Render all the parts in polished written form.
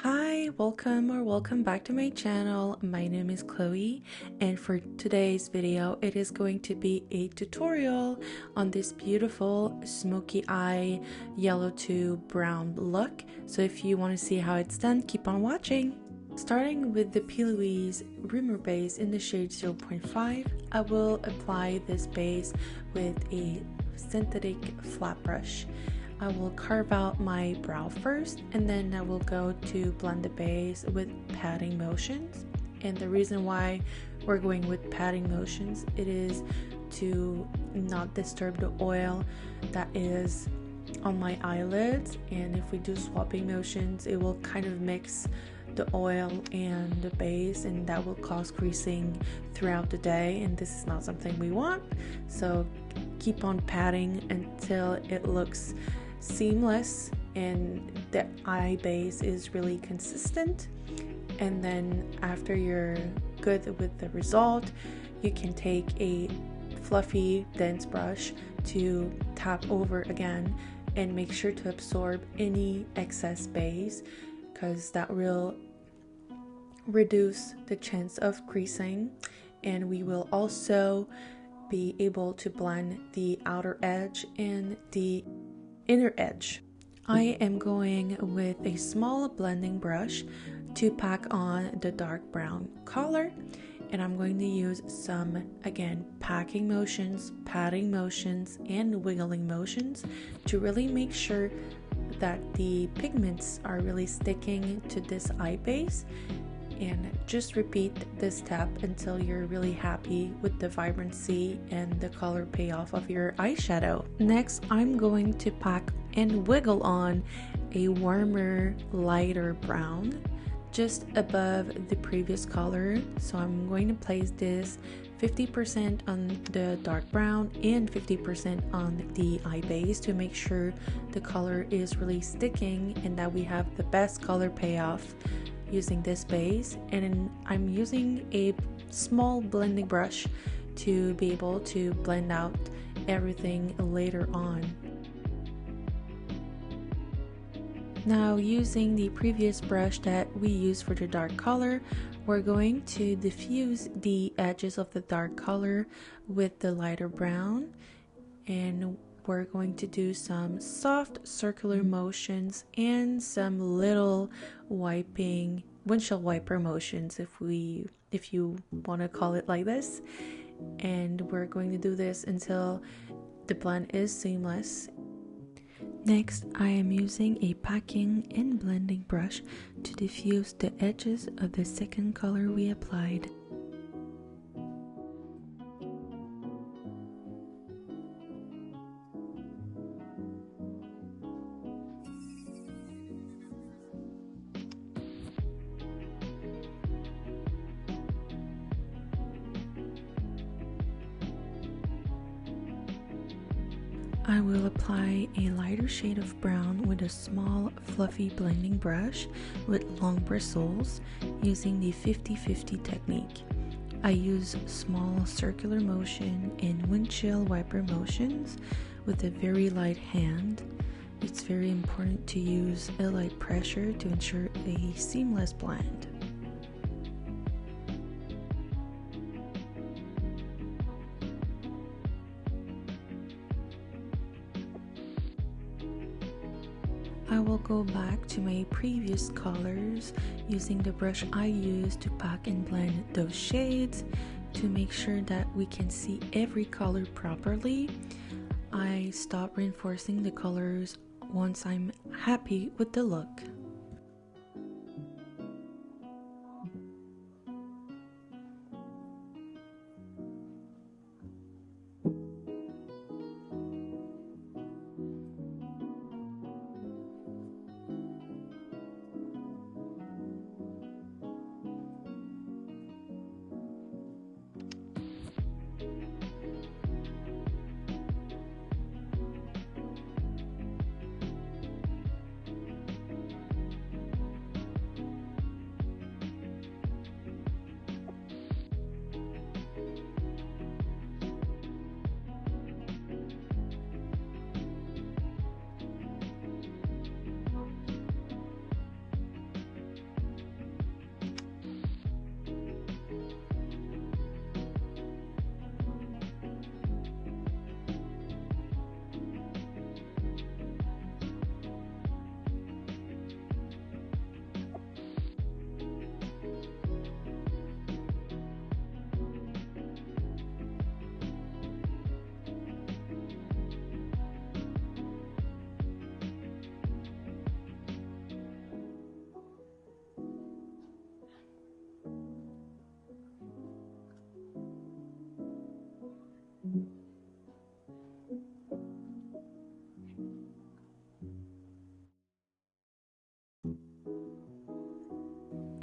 Hi, welcome back to my channel. My name is Chloe, and for today's video it is going to be a tutorial on this beautiful smoky eye yellow to brown look. So if you want to see how it's done, keep on watching. Starting with the P. Louise Rimmer base in the shade 0.5, I will apply this base with a synthetic flat brush. I will carve out my brow first, and then I will go to blend the base with patting motions. And the reason why we're going with patting motions, it is to not disturb the oil that is on my eyelids, and if we do swapping motions, it will kind of mix the oil and the base, and that will cause creasing throughout the day, and this is not something we want. So keep on patting until it looks seamless and the eye base is really consistent. And then after you're good with the result, you can take a fluffy dense brush to tap over again and make sure to absorb any excess base, because that will reduce the chance of creasing. And we will also be able to blend the outer edge and the inner edge. I am going with a small blending brush to pack on the dark brown color, and I'm going to use some, again, packing motions, patting motions, and wiggling motions to really make sure that the pigments are really sticking to this eye base. And just repeat this step until you're really happy with the vibrancy and the color payoff of your eyeshadow. Next, I'm going to pack and wiggle on a warmer, lighter brown just above the previous color. So I'm going to place this 50% on the dark brown and 50% on the eye base to make sure the color is really sticking and that we have the best color payoff using this base. And I'm using a small blending brush to be able to blend out everything later on. Now, using the previous brush that we used for the dark color, we're going to diffuse the edges of the dark color with the lighter brown, and we're going to do some soft circular motions and some little wiping, windshield wiper motions if you want to call it like this. And we're going to do this until the blend is seamless. Next, I am using a packing and blending brush to diffuse the edges of the second color we applied. I will apply a lighter shade of brown with a small fluffy blending brush with long bristles using the 50-50 technique. I use small circular motion and windshield wiper motions with a very light hand. It's very important to use a light pressure to ensure a seamless blend. I will go back to my previous colors using the brush I used to pack and blend those shades to make sure that we can see every color properly. I stop reinforcing the colors once I'm happy with the look.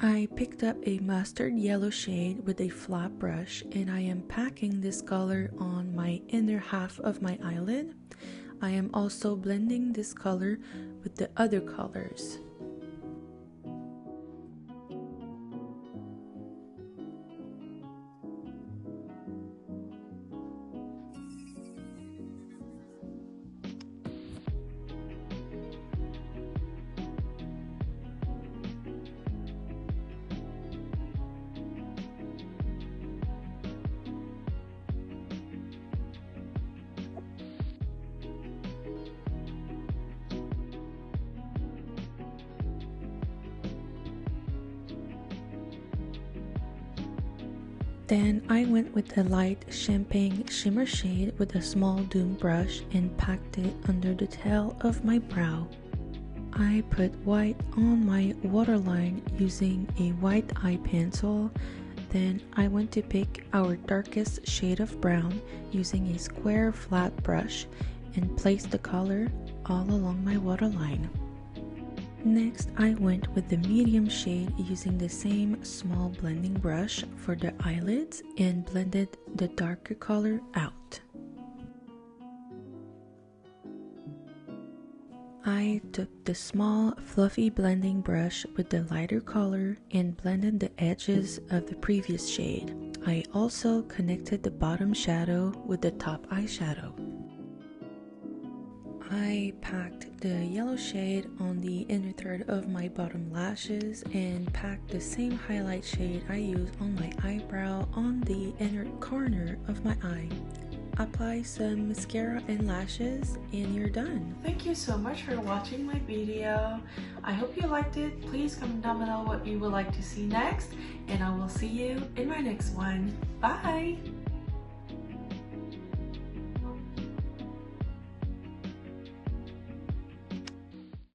I picked up a mustard yellow shade with a flat brush, and I am packing this color on my inner half of my eyelid. I am also blending this color with the other colors. Then I went with the light champagne shimmer shade with a small doom brush and packed it under the tail of my brow. I put white on my waterline using a white eye pencil. Then I went to pick our darkest shade of brown using a square flat brush and placed the color all along my waterline. Next, I went with the medium shade using the same small blending brush for the eyelids and blended the darker color out. I took the small fluffy blending brush with the lighter color and blended the edges of the previous shade. I also connected the bottom shadow with the top eyeshadow. I packed the yellow shade on the inner third of my bottom lashes and packed the same highlight shade I used on my eyebrow on the inner corner of my eye. Apply some mascara and lashes and you're done. Thank you so much for watching my video. I hope you liked it. Please comment down below what you would like to see next, and I will see you in my next one. Bye!